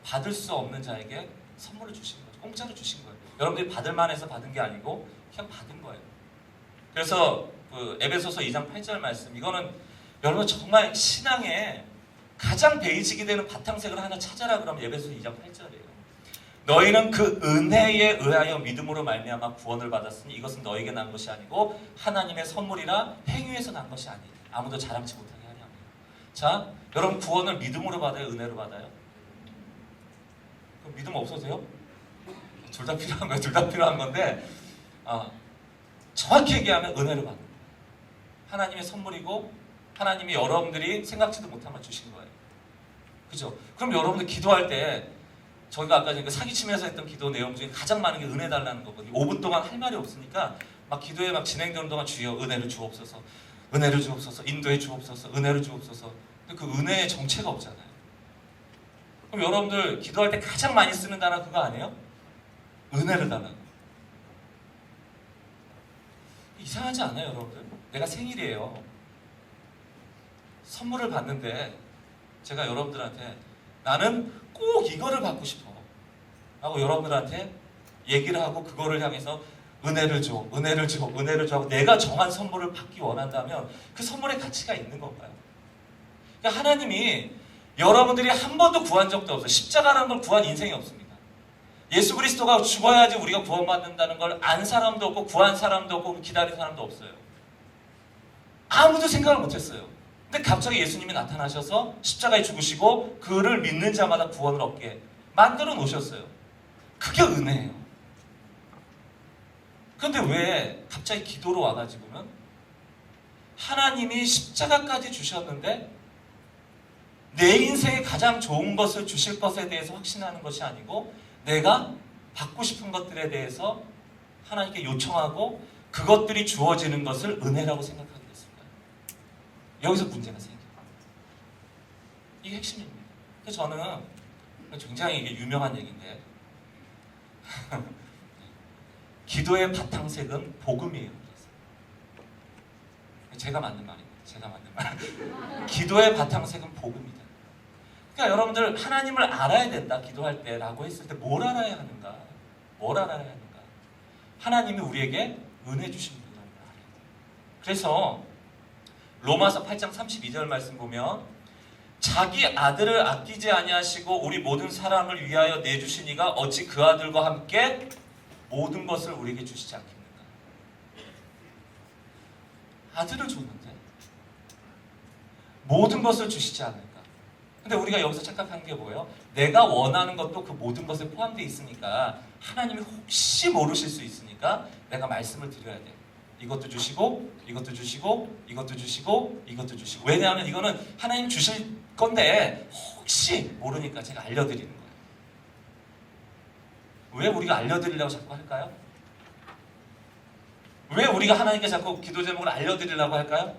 받을 수 없는 자에게 선물을 주신 거죠. 공짜로 주신 거예요. 여러분들이 받을 만해서 받은 게 아니고 그냥 받은 거예요. 그래서 그 에베소서 2장 8절 말씀 이거는 여러분 정말 신앙에 가장 베이직이 되는 바탕색을 하나 찾아라 그러면 에베소서 2장 8절이에요. 너희는 그 은혜에 의하여 믿음으로 말미암아 구원을 받았으니 이것은 너에게 난 것이 아니고 하나님의 선물이라 행위에서 난 것이 아니니 아무도 자랑치 못하게 하려 합니다. 자, 여러분 구원을 믿음으로 받아요? 은혜로 받아요? 그럼 믿음 없어도 돼요? 둘 다 필요한 거예요. 둘 다 필요한 건데 정확히 얘기하면 은혜로 받는 거예요. 하나님의 선물이고 하나님이 여러분들이 생각지도 못한 걸 주신 거예요. 그죠? 그럼 여러분들 기도할 때 저희가 아까 전에 사기치면서 했던 기도 내용 중에 가장 많은 게 은혜 달라는 거거든요. 5분 동안 할 말이 없으니까 막 기도에 막 진행되는 동안 주여 은혜를 주옵소서, 은혜를 주옵소서, 인도해 주옵소서, 은혜를 주옵소서. 근데 그 은혜의 정체가 없잖아요. 그럼 여러분들 기도할 때 가장 많이 쓰는 단어 그거 아니에요? 은혜를 달라는 거. 이상하지 않아요, 여러분들? 내가 생일이에요. 선물을 받는데 제가 여러분들한테 나는 꼭 이거를 받고 싶어 하고 여러분들한테 얘기를 하고 그거를 향해서 은혜를 줘, 은혜를 줘, 은혜를 줘 하고 내가 정한 선물을 받기 원한다면 그 선물의 가치가 있는 건가요? 그러니까 하나님이 여러분들이 한 번도 구한 적도 없어요. 십자가라는 걸 구한 인생이 없습니다. 예수 그리스도가 죽어야지 우리가 구원받는다는 걸 안 사람도 없고 구한 사람도 없고 기다린 사람도 없어요. 아무도 생각을 못했어요. 근데 갑자기 예수님이 나타나셔서 십자가에 죽으시고 그를 믿는 자마다 구원을 얻게 만들어 놓으셨어요. 그게 은혜예요. 그런데 왜 갑자기 기도로 와가지고는 하나님이 십자가까지 주셨는데 내 인생에 가장 좋은 것을 주실 것에 대해서 확신하는 것이 아니고 내가 받고 싶은 것들에 대해서 하나님께 요청하고 그것들이 주어지는 것을 은혜라고 생각하게 됐습니다. 여기서 문제가 생겨요. 이게 핵심입니다. 그래서 저는 굉장히 이게 유명한 얘기인데 기도의 바탕색은 복음이에요. 제가 만든 말입니다. 제가 만든 말. 기도의 바탕색은 복음이다. 그러니까 여러분들 하나님을 알아야 된다 기도할 때라고 했을 때 뭘 알아야 하는가? 뭘 알아야 하는가? 하나님이 우리에게 은혜 주신 분이라는 걸 알아야 돼요. 그래서 로마서 8장 32절 말씀 보면 자기 아들을 아끼지 아니하시고 우리 모든 사람을 위하여 내주시니가 어찌 그 아들과 함께 모든 것을 우리에게 주시지 않겠는가? 아들을 줬는데 모든 것을 주시지 않을까? 근데 우리가 여기서 착각하는 게 뭐예요? 내가 원하는 것도 그 모든 것에 포함되어 있으니까 하나님이 혹시 모르실 수 있으니까 내가 말씀을 드려야 돼. 이것도 주시고 이것도 주시고 이것도 주시고 이것도 주시고. 왜냐하면 이거는 하나님 주실 건데 혹시 모르니까 제가 알려드리는 거예요. 왜 우리가 알려드리려고 자꾸 할까요? 왜 우리가 하나님께 자꾸 기도 제목을 알려드리려고 할까요?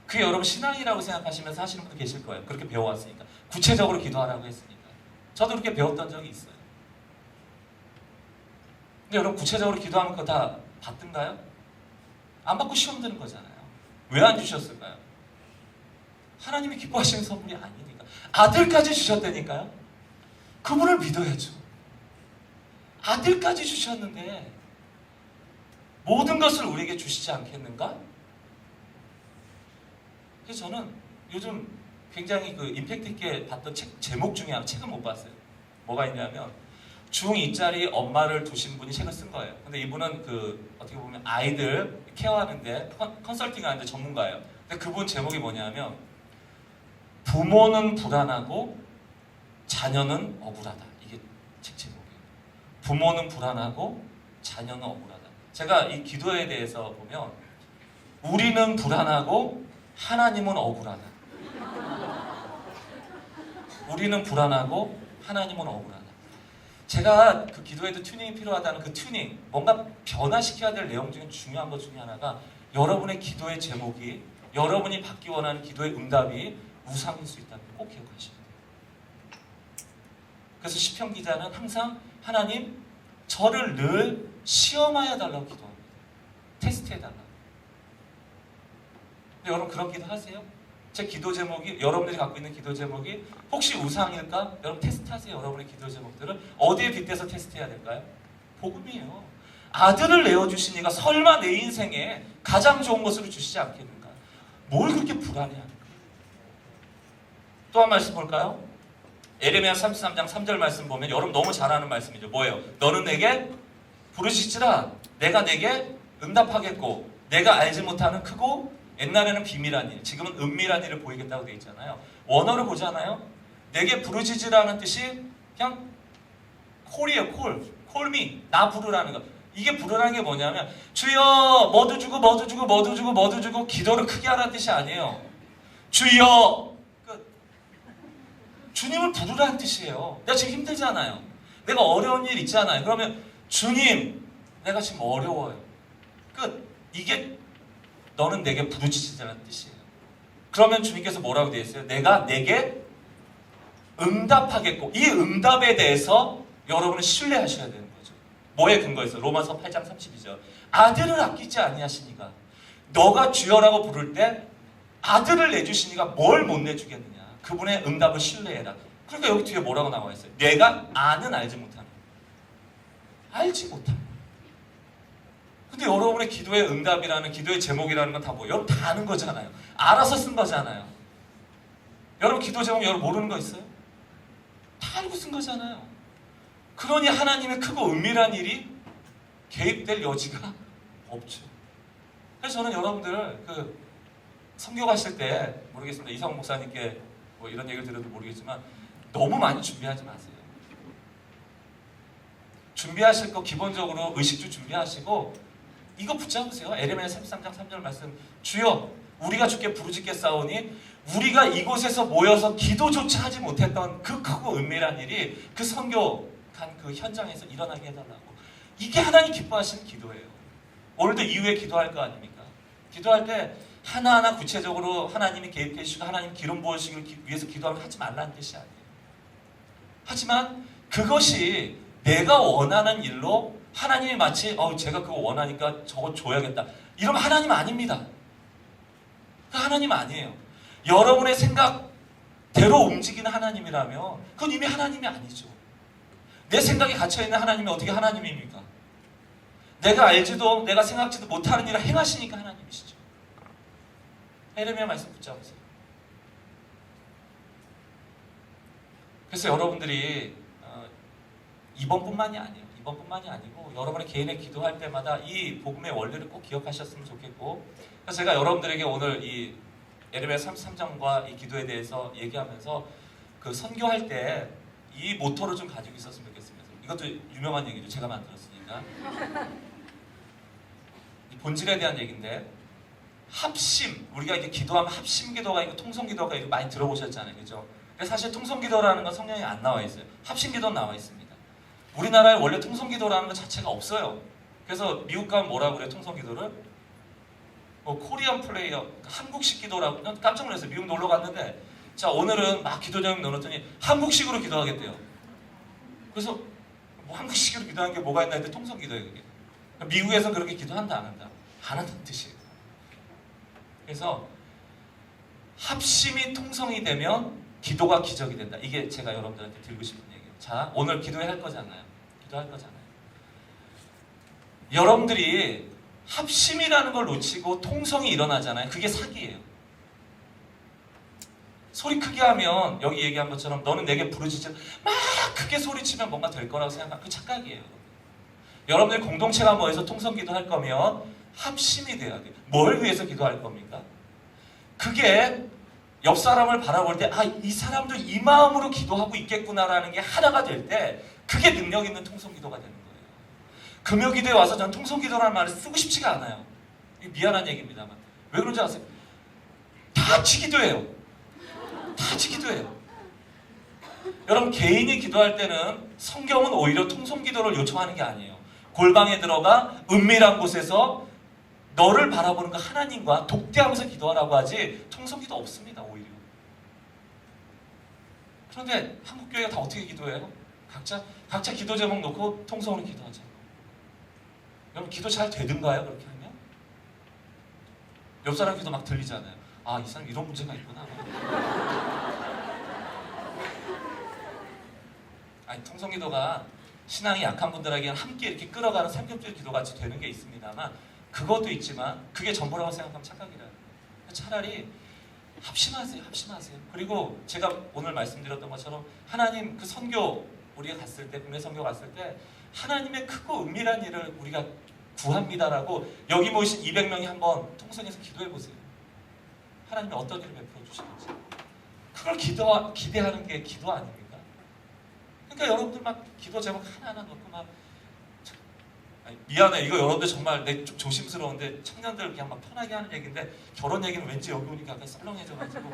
그게 여러분 신앙이라고 생각하시면서 하시는 분도 계실 거예요. 그렇게 배워왔으니까. 구체적으로 기도하라고 했으니까. 저도 그렇게 배웠던 적이 있어요. 근데 여러분 구체적으로 기도하면 그거 다 받든가요? 안 받고 시험 드는 거잖아요. 왜 안 주셨을까요? 하나님이 기뻐하시는 선물이 아니니까. 아들까지 주셨다니까요. 그분을 믿어야죠. 아들까지 주셨는데 모든 것을 우리에게 주시지 않겠는가? 그래서 저는 요즘 굉장히 그 임팩트 있게 봤던 책 제목 중에 하나, 책은 못 봤어요. 뭐가 있냐면 중2짜리 엄마를 두신 분이 책을 쓴 거예요. 근데 이분은 그 어떻게 보면 아이들 케어하는데 컨설팅 하는데 전문가예요. 근데 그분 제목이 뭐냐면 부모는 불안하고 자녀는 억울하다. 이게 책 제목이에요. 부모는 불안하고 자녀는 억울하다. 제가 이 기도에 대해서 보면 우리는 불안하고 하나님은 억울하다. 우리는 불안하고 하나님은 억울하다. 제가 그 기도에도 튜닝이 필요하다는 그 튜닝, 뭔가 변화시켜야 될 내용 중에 중요한 것 중에 하나가 여러분의 기도의 제목이, 여러분이 받기 원하는 기도의 응답이 우상일 수 있다는 걸 꼭 기억하시면 돼요. 그래서 시편 기자는 항상 하나님 저를 늘 시험하여 달라고 기도합니다. 테스트해 달라고. 근데 여러분 그런 기도 하세요? 제 기도 제목이, 여러분들이 갖고 있는 기도 제목이 혹시 우상일까? 여러분 테스트하세요. 여러분의 기도 제목들을 어디에 빗대서 테스트해야 될까요? 복음이에요. 아들을 내어주시니가 설마 내 인생에 가장 좋은 것으로 주시지 않겠는가? 뭘 그렇게 불안해하는가? 또 한 말씀 볼까요? 에레미야 33장 3절 말씀 보면 여러분 너무 잘 아는 말씀이죠. 뭐예요? 너는 내게 부르짖으라 내가 내게 응답하겠고 내가 알지 못하는 크고 옛날에는 비밀한 일, 지금은 은밀한 일을 보이겠다고 되어 있잖아요. 원어를 보잖아요. 내게 부르짖으라는 뜻이 그냥 콜이에요. 콜 미, 나 부르라는 거. 이게 부르라는 게 뭐냐면 주여 뭐도 주고 뭐도 주고 뭐도 주고 뭐도 주고 기도를 크게 하라는 뜻이 아니에요. 주여 주님을 부르라는 뜻이에요. 내가 지금 힘들잖아요. 내가 어려운 일 있잖아요. 그러면 주님 내가 지금 어려워요. 이게 너는 내게 부르짖으라는 뜻이에요. 그러면 주님께서 뭐라고 되어 있어요? 내가 내게 응답하겠고 이 응답에 대해서 여러분은 신뢰하셔야 되는 거죠. 뭐에 근거해서? 로마서 8장 32절 아들을 아끼지 아니하시니가 너가 주여라고 부를 때 아들을 내주시니가 뭘 못 내주겠느냐. 그분의 응답을 신뢰해라. 그러니까 여기 뒤에 뭐라고 나와 있어요? 내가 아는 알지 못하는 알지 못하는. 근데 여러분의 기도의 응답이라는 기도의 제목이라는 건 다 뭐예요? 여러분 다 아는 거잖아요. 알아서 쓴 거잖아요. 여러분 기도 제목 여러분 모르는 거 있어요? 다 알고 쓴 거잖아요. 그러니 하나님의 크고 은밀한 일이 개입될 여지가 없죠. 그래서 저는 여러분들을 선교가실 때 모르겠습니다. 이상훈 목사님께 뭐 이런 얘기를 들어도 모르겠지만 너무 많이 준비하지 마세요. 준비하실 거 기본적으로 의식주 준비하시고 이거 붙잡으세요. 에레미야 33장 3절 말씀, 주여 우리가 주께 부르짖겠사오니 우리가 이곳에서 모여서 기도조차 하지 못했던 그 크고 은밀한 일이 그 선교간 그 현장에서 일어나게 해달라고. 이게 하나님 기뻐하시는 기도예요. 오늘도 이후에 기도할 거 아닙니까? 기도할 때 하나하나 구체적으로 하나님이 개입해 주시고 하나님 기름 부어주시기 위해서 기도하면 하지 말라는 뜻이 아니에요. 하지만 그것이 내가 원하는 일로 하나님이 마치 제가 그거 원하니까 저거 줘야겠다 이러면 하나님 아닙니다. 그 하나님 아니에요. 여러분의 생각대로 움직이는 하나님이라면 그건 이미 하나님이 아니죠. 내 생각이 갇혀있는 하나님이 어떻게 하나님입니까? 내가 알지도 내가 생각지도 못하는 일을 행하시니까 하나님이시죠. 에레미야 말씀 붙잡으세요. 그래서 여러분들이 이번뿐만이 아니고 여러분의 개인의 기도할 때마다 이 복음의 원리를 꼭 기억하셨으면 좋겠고, 그래서 제가 여러분들에게 오늘 이 에레미야 33장과 이 기도에 대해서 얘기하면서 그 선교할 때 이 모토를 좀 가지고 있었으면 좋겠습니다. 이것도 유명한 얘기죠. 제가 만들었으니까. 이 본질에 대한 얘기인데, 합심, 우리가 이렇게 기도하면 합심 기도가 있고 통성 기도가 있고 많이 들어보셨잖아요. 그죠? 사실 통성 기도라는 건 성경에 안 나와 있어요. 합심 기도는 나와 있습니다. 우리나라에 원래 통성 기도라는 것 자체가 없어요. 그래서 미국 가면 뭐라고 그래요? 통성 기도를? 코리안 플레이어, 한국식 기도라고. 깜짝 놀랐어요. 미국 놀러 갔는데 자, 오늘은 막 기도 제목 넣어놨더니 한국식으로 기도하겠대요. 그래서 뭐 한국식으로 기도하는 게 뭐가 있나 했는데 통성 기도예요, 그게. 미국에서 그렇게 기도한다, 안 한다? 안 한다는 뜻이에요. 그래서 합심이 통성이 되면 기도가 기적이 된다. 이게 제가 여러분들한테 드리고 싶은 얘기예요. 자, 오늘 기도할 거잖아요. 기도할 거잖아요. 여러분들이 합심이라는 걸 놓치고 통성이 일어나잖아요. 그게 사기예요. 소리 크게 하면 여기 얘기한 것처럼 너는 내게 부르짖지 막 크게 소리치면 뭔가 될 거라고 생각하면 그 착각이에요. 여러분들 공동체가 모여서 통성 기도할 거면 합심이 돼야 돼요. 뭘 위해서 기도할 겁니까? 그게 옆 사람을 바라볼 때 이 사람도 이 마음으로 기도하고 있겠구나라는 게 하나가 될 때 그게 능력 있는 통성 기도가 되는 거예요. 금요 기도에 와서 저는 통성 기도라는 말을 쓰고 싶지가 않아요. 미안한 얘기입니다만. 왜 그런지 아세요? 다 같이 기도해요. 다 같이 기도해요. 여러분, 개인이 기도할 때는 성경은 오히려 통성 기도를 요청하는 게 아니에요. 골방에 들어가 은밀한 곳에서 너를 바라보는 그 하나님과 독대하면서 기도하라고 하지 통성 기도 없습니다. 오히려. 그런데 한국 교회가 다 어떻게 기도해요? 각자 기도 제목 놓고 통성으로 기도하죠. 여러분, 기도 잘 되든가요? 그렇게 하면? 옆 사람 기도 막 들리잖아요. 이 사람 이런 문제가 있구나. 통성 기도가 신앙이 약한 분들에게는 함께 이렇게 끌어가는 삼겹살 기도같이 되는 게 있습니다만, 그것도 있지만 그게 전부라고 생각하면 착각이라요. 차라리 합심하세요. 그리고 제가 오늘 말씀드렸던 것처럼 하나님 그 선교 우리가 갔을 때, 국내 선교 갔을 때 하나님의 크고 은밀한 일을 우리가 구합니다라고 여기 모이신 200명이 한번 통성해서 기도해 보세요. 하나님이 어떤 일을 베풀어 주시는지. 그걸 기대하는 게 기도 아닙니까? 그러니까 여러분들 막 기도 제목 하나하나 넣고 막 미안해, 이거 여러분들 정말 좀 조심스러운데 청년들 그냥 막 편하게 하는 얘기인데 결혼 얘기는 왠지 여기 오니까 약간 썰렁해져가지고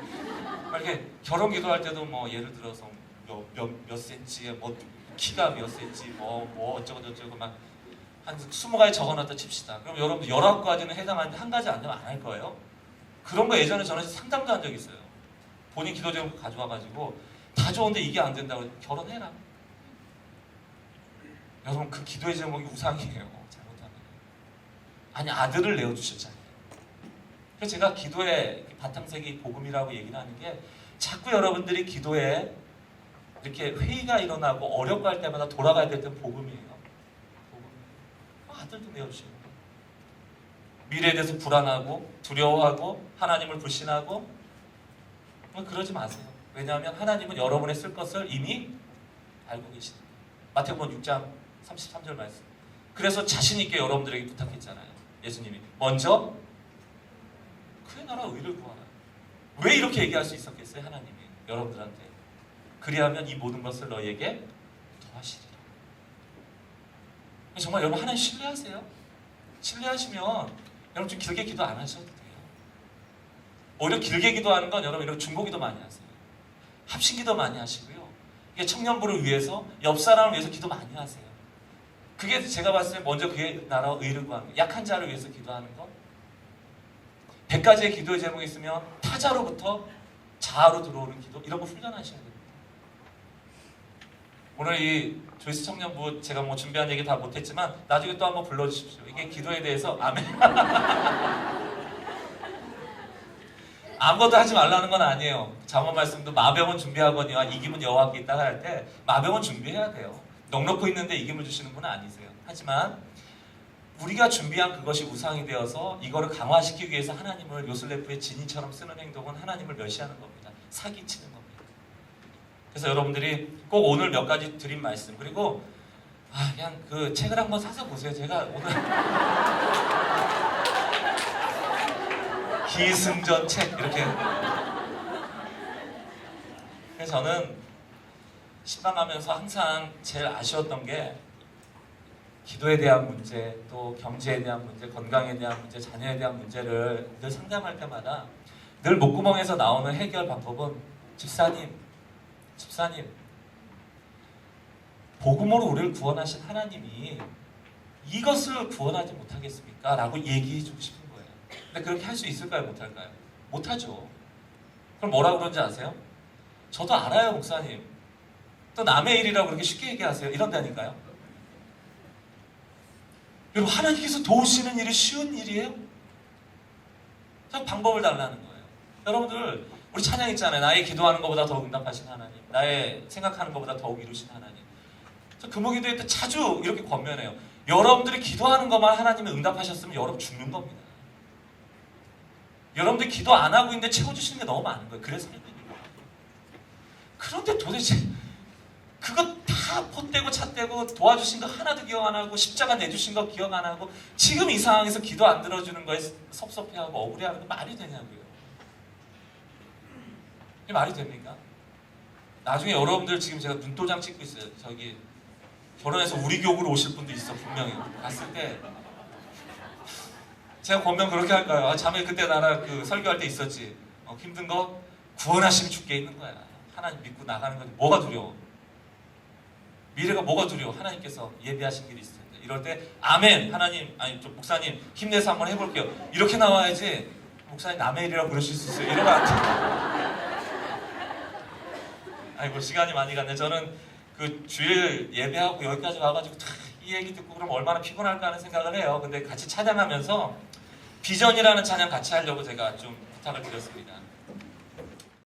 막 이렇게 결혼 기도할 때도 뭐 예를 들어서 몇 센치에 뭐 키가 몇 센치 뭐 어쩌고 저쩌고 막 한 20가지 적어놨다 칩시다. 그럼 여러분들 19가지는 해당하는데 한 가지 안 되면 안 할 거예요? 그런 거 예전에 저는 상담도 한 적이 있어요. 본인 기도 제목 가져와가지고 다 좋은데 이게 안 된다고. 결혼해라. 여러분, 그 기도의 제목이 우상이에요. 잘못하면. 아니, 아들을 내어주셨잖아요. 그래서 제가 기도의 바탕색이 복음이라고 얘기를 하는 게, 자꾸 여러분들이 기도에 이렇게 회의가 일어나고 어렵고 할 때마다 돌아가야 될 때는 복음이에요. 아들도 내어주시는 거예요. 미래에 대해서 불안하고 두려워하고 하나님을 불신하고 그러지 마세요. 왜냐하면 하나님은 여러분의 쓸 것을 이미 알고 계시는 거예요. 마태복음 6장 33절 말씀. 그래서 자신 있게 여러분들에게 부탁했잖아요. 예수님이 먼저 그 주의 나라 의를 구하라. 왜 이렇게 얘기할 수 있었겠어요? 하나님이 여러분들한테. 그리하면 이 모든 것을 너희에게 더하시리라. 정말 여러분 하나님 신뢰하세요? 신뢰하시면 여러분 좀 길게 기도 안 하셔도 돼요. 오히려 길게 기도하는 건 여러분 이런 중보기도 많이 하세요. 합심기도 많이 하시고요. 이게 청년부를 위해서 옆 사람을 위해서 기도 많이 하세요. 그게 제가 봤을 때 먼저 그의 나라와 의를 구하는 거. 약한 자를 위해서 기도하는 거. 100가지의 기도의 제목이 있으면 타자로부터 자아로 들어오는 기도, 이런 거 훈련하셔야 됩니다. 오늘 이 조이스 청년부 제가 뭐 준비한 얘기 다 못했지만 나중에 또 한번 불러주십시오. 이게 기도에 대해서 아멘. 아무것도 하지 말라는 건 아니에요. 잠언 말씀도 마병은 준비하거니와 이김은 여호와께 있다 할 때 마병은 준비해야 돼요. 넉넉고 있는데 이김을 주시는 분은 아니세요. 하지만 우리가 준비한 그것이 우상이 되어서 이거를 강화시키기 위해서 하나님을 요술래프의 진이처럼 쓰는 행동은 하나님을 멸시하는 겁니다. 사기치는 겁니다. 그래서 여러분들이 꼭 오늘 몇 가지 드린 말씀, 그리고 그냥 그 책을 한번 사서 보세요. 제가 오늘 기승전 책 이렇게. 그래서 저는 신방하면서 항상 제일 아쉬웠던 게 기도에 대한 문제, 또 경제에 대한 문제, 건강에 대한 문제, 자녀에 대한 문제를 늘 상담할 때마다 늘 목구멍에서 나오는 해결 방법은 집사님, 복음으로 우리를 구원하신 하나님이 이것을 구원하지 못하겠습니까? 라고 얘기해 주고 싶은 거예요. 근데 그렇게 할 수 있을까요? 못할까요? 못하죠. 그럼 뭐라고 그런지 아세요? 저도 알아요, 목사님. 또 남의 일이라고 그렇게 쉽게 얘기하세요. 이런다니까요. 여러분, 하나님께서 도우시는 일이 쉬운 일이에요? 참 방법을 달라는 거예요. 여러분들, 우리 찬양 있잖아요. 나의 기도하는 것보다 더욱 응답하신 하나님, 나의 생각하는 것보다 더욱 이루신 하나님. 저 금호기도회 때 자주 이렇게 권면해요. 여러분들이 기도하는 것만 하나님이 응답하셨으면 여러분 죽는 겁니다. 여러분들이 기도 안 하고 있는데 채워주시는 게 너무 많은 거예요. 그래서 삶입니다. 그런데 도대체 그거 다 pot대고 찻대고 도와주신 거 하나도 기억 안 하고 십자가 내주신 거 기억 안 하고 지금 이 상황에서 기도 안 들어주는 거에 섭섭해하고 억울해하는 거 말이 되냐고요. 이게 말이 됩니까? 나중에 여러분들 지금 제가 눈도장 찍고 있어요. 저기 결혼해서 우리 교구로 오실 분도 있어. 분명히 갔을 때 제가 권면 그렇게 할까요? 자매 그때 나랑 그 설교할 때 있었지. 힘든 거 구원하시면 죽게 있는 거야. 하나님 믿고 나가는 거지. 뭐가 두려워? 미래가 뭐가 두려워? 하나님께서 예비하신 길이 있을 텐데. 이럴 때 아멘. 하나님, 아니 좀 목사님 힘내서 한번 해볼게요. 이렇게 나와야지. 목사님 남의 일이라고 그러실 수 있어요. 이러면 안 돼. 아이고 시간이 많이 갔네. 저는 그 주일 예배하고 여기까지 와가지고 이 얘기 듣고 그럼 얼마나 피곤할까 하는 생각을 해요. 근데 같이 찬양하면서 비전이라는 찬양 같이 하려고 제가 좀 부탁을 드렸습니다.